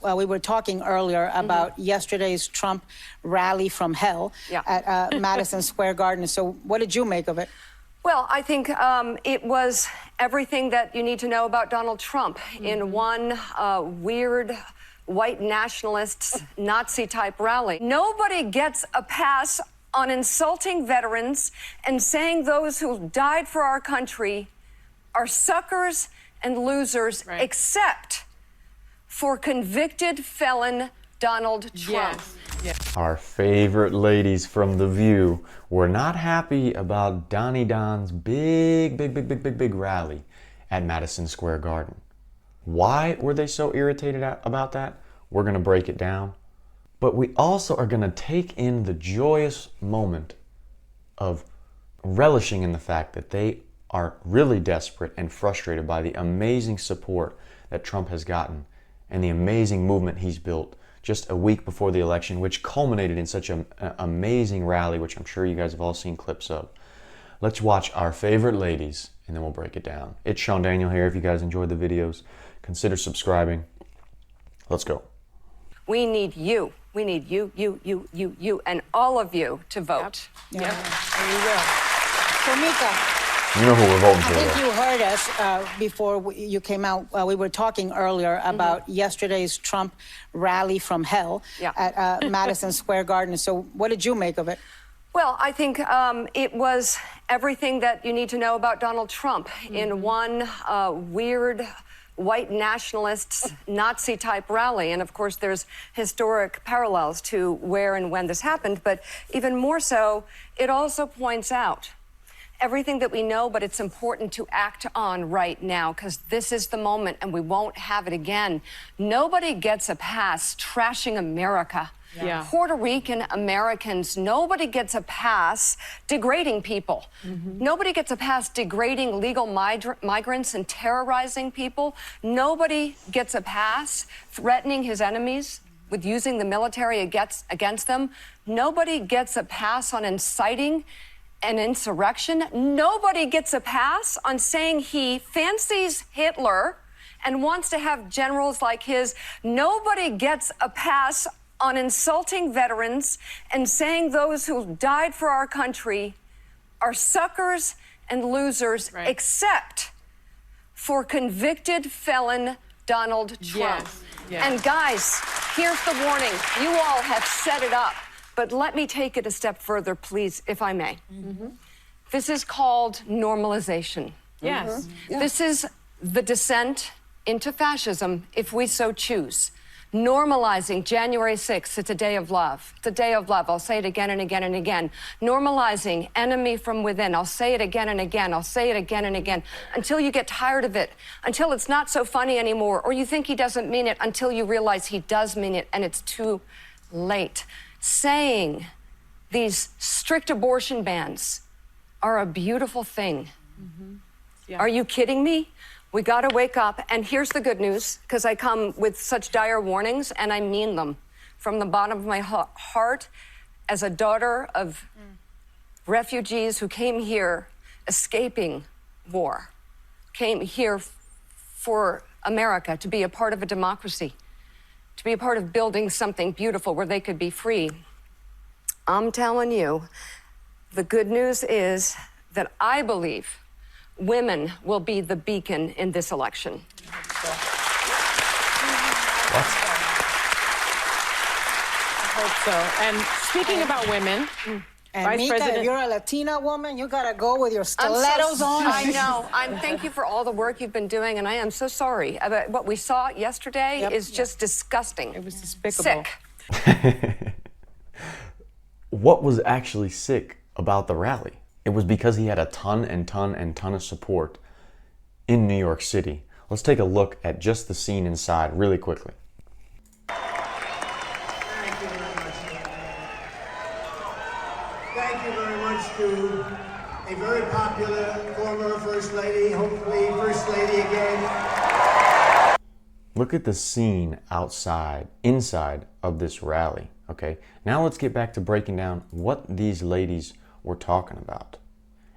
Well, we were talking earlier about yesterday's Trump rally from hell at Madison Square Garden. So what did you make of it? Well, I think it was everything that you need to know about Donald Trump in one weird white nationalist Nazi-type rally. Nobody gets a pass on insulting veterans and saying those who died for our country are suckers and losers, except for convicted felon Donald Trump. Our favorite ladies from The View were not happy about Donnie Don's big rally at Madison Square Garden. Why were they so irritated about that? We're going to break it down. But we also are going to take in the joyous moment of relishing in the fact that they are really desperate and frustrated by the amazing support that Trump has gotten and the amazing movement he's built just a week before the election, which culminated in such an amazing rally, which I'm sure you guys have all seen clips of. Let's watch our favorite ladies, and then we'll break it down. It's Sean Daniel here. If you guys enjoyed the videos, consider subscribing. Let's go. We need you. We need you, and all of you to vote. And you will. So, Mika, you know who we're voting for. I think you heard us before you came out. We were talking earlier about yesterday's Trump rally from hell at Madison Square Garden. So what did you make of it? Well, I think it was everything that you need to know about Donald Trump in one weird white nationalist Nazi-type rally. And of course, there's historic parallels to where and when this happened. But even more so, it also points out everything that we know, but it's important to act on right now because this is the moment and we won't have it again. Nobody gets a pass trashing America. Puerto Rican Americans, nobody gets a pass degrading people. Nobody gets a pass degrading legal migrants and terrorizing people. Nobody gets a pass threatening his enemies with using the military against them. Nobody gets a pass on inciting an insurrection. Nobody gets a pass on saying he fancies Hitler and wants to have generals like his. Nobody gets a pass on insulting veterans and saying those who died for our country are suckers and losers, except for convicted felon Donald Trump. And guys, here's the warning. You all have set it up. But let me take it a step further, please, if I may. This is called normalization. This is the descent into fascism, if we so choose. Normalizing January 6th, it's a day of love. It's a day of love. I'll say it again and again and again. Normalizing enemy from within. I'll say it again and again. I'll say it again and again until you get tired of it, until it's not so funny anymore, or you think he doesn't mean it until you realize he does mean it and it's too late. Saying these strict abortion bans are a beautiful thing. Are you kidding me? We got to wake up. And here's the good news, because I come with such dire warnings, and I mean them from the bottom of my heart as a daughter of refugees who came here escaping war, came here for America to be a part of a democracy, to be a part of building something beautiful where they could be free. I'm telling you, the good news is that I believe women will be the beacon in this election. I hope so. And speaking about women, And Vice Mika, President, if you're a Latina woman, you gotta go with your stilettos on. I know. Thank you for all the work you've been doing, and I am so sorry. What we saw yesterday is just disgusting. It was despicable. Sick. What was actually sick about the rally? It was because he had a ton of support in New York City. Let's take a look at just the scene inside really quickly. Thank you very much. Thank you very much to a very popular former First Lady, hopefully First Lady again. Look at the scene inside of this rally, okay? Now let's get back to breaking down what these ladies were talking about.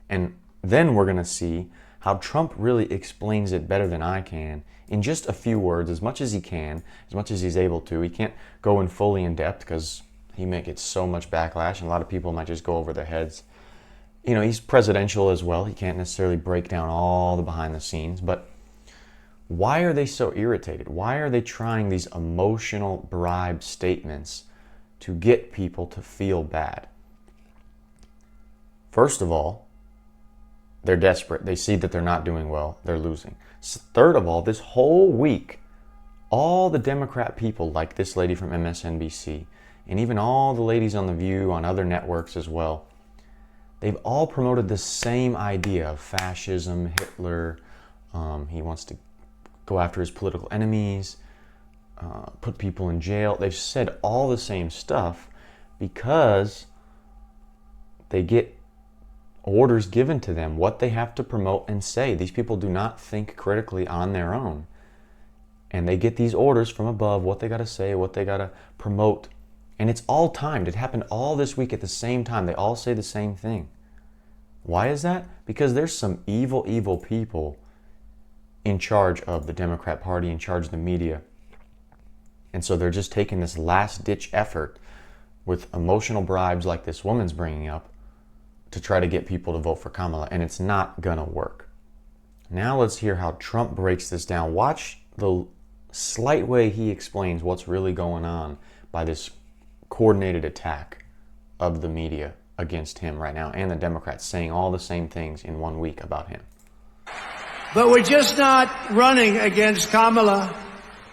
And then we're gonna see how Trump really explains it better than I can in just a few words, as much as he can, as much as he's able to. He can't go in fully in depth because he might get so much backlash, and a lot of people might just go over their heads. You know, he's presidential as well. He can't necessarily break down all the behind the scenes, but why are they so irritated? Why are they trying these emotional bribe statements to get people to feel bad? First of all, they're desperate. They see that they're not doing well. They're losing. Third of all, this whole week, all the Democrat people, like this lady from MSNBC, and even all the ladies on The View, on other networks as well, they've all promoted the same idea of fascism, Hitler. He wants to go after his political enemies, put people in jail. They've said all the same stuff because they get orders given to them, what they have to promote and say. These people do not think critically on their own. And they get these orders from above, what they got to say, what they got to promote. And it's all timed. It happened all this week at the same time. They all say the same thing. Why is that? Because there's some evil, evil people in charge of the Democrat Party, in charge of the media. And so they're just taking this last-ditch effort with emotional bribes like this woman's bringing up to try to get people to vote for Kamala, and it's not gonna work. Now let's hear how Trump breaks this down. Watch the slight way he explains what's really going on by this coordinated attack of the media against him right now, and the Democrats saying all the same things in 1 week about him. But we're just not running against Kamala.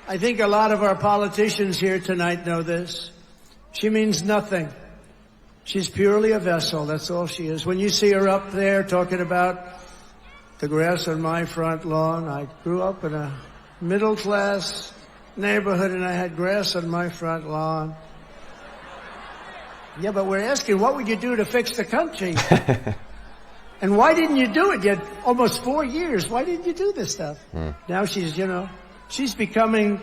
I think a lot of our politicians here tonight know this. She means nothing. She's purely a vessel. That's all she is. When you see her up there talking about the grass on my front lawn, I grew up in a middle-class neighborhood and I had grass on my front lawn. Yeah, but we're asking, what would you do to fix the country? And why didn't you do it? You had almost 4 years. Why didn't you do this stuff? Now she's, she's becoming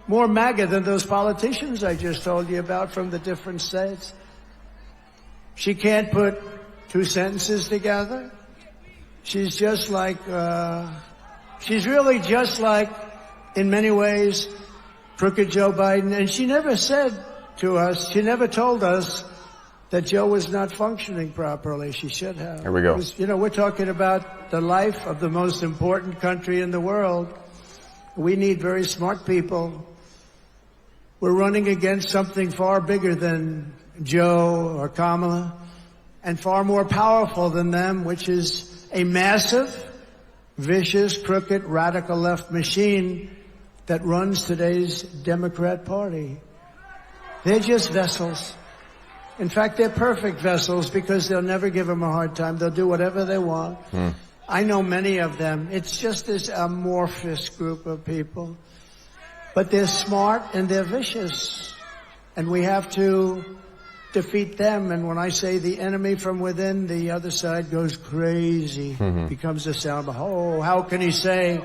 more MAGA than those politicians I just told you about from the different states. She can't put two sentences together. She's just like, she's really just like, in many ways, crooked Joe Biden. And she never said to us, she never told us that Joe was not functioning properly. She should have. Here we go. We're talking about the life of the most important country in the world. We need very smart people. We're running against something far bigger than Joe or Kamala, and far more powerful than them, which is a massive, vicious, crooked, radical left machine that runs today's Democrat Party. They're just vessels. In fact, they're perfect vessels because they'll never give them a hard time. They'll do whatever they want. I know many of them. It's just this amorphous group of people. But they're smart and they're vicious. And we have to defeat them. And when I say the enemy from within, the other side goes crazy. Becomes a sound. Oh, how can he say?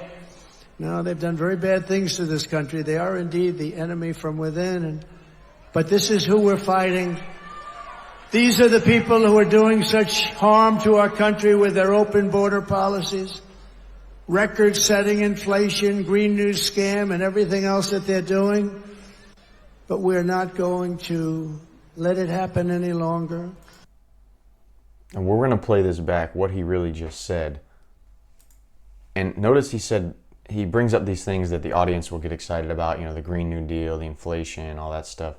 No, they've done very bad things to this country. They are indeed the enemy from within. But this is who we're fighting. These are the people who are doing such harm to our country with their open border policies, record-setting inflation, Green New scam, and everything else that they're doing. But we're not going to let it happen any longer. And we're going to play this back, what he really just said. And notice he said, he brings up these things that the audience will get excited about, the Green New Deal, the inflation, all that stuff.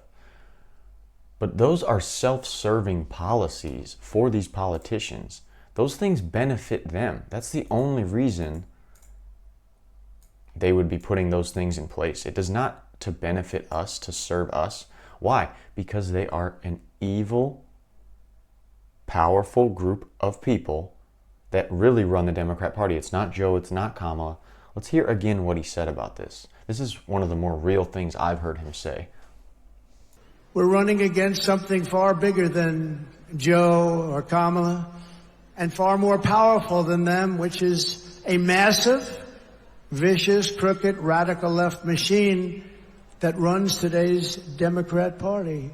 But those are self-serving policies for these politicians. Those things benefit them. That's the only reason they would be putting those things in place. It does not to benefit us, to serve us. Why? Because they are an evil, powerful group of people that really run the Democrat Party. It's not Joe, it's not Kamala. Let's hear again what he said about this. This is one of the more real things I've heard him say. We're running against something far bigger than Joe or Kamala, and far more powerful than them, which is a massive, vicious, crooked, radical left machine that runs today's Democrat Party.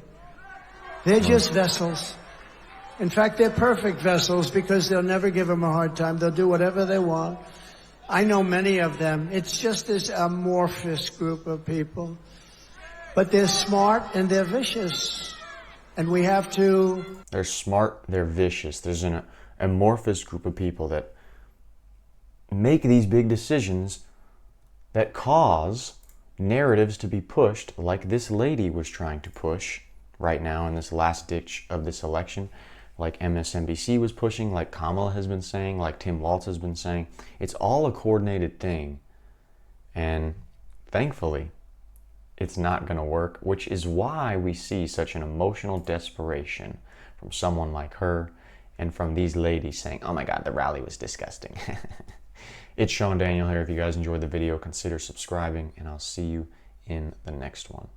They're just vessels. In fact, they're perfect vessels because they'll never give them a hard time. They'll do whatever they want. I know many of them. It's just this amorphous group of people. But they're smart and they're vicious. And we have to... They're smart, they're vicious. There's an amorphous group of people that make these big decisions that cause narratives to be pushed like this lady was trying to push right now in this last ditch of this election, like MSNBC was pushing, like Kamala has been saying, like Tim Walz has been saying. It's all a coordinated thing. And thankfully, it's not going to work, which is why we see such an emotional desperation from someone like her and from these ladies saying, oh my God, the rally was disgusting. It's Sean Daniel here. If you guys enjoyed the video, consider subscribing, and I'll see you in the next one.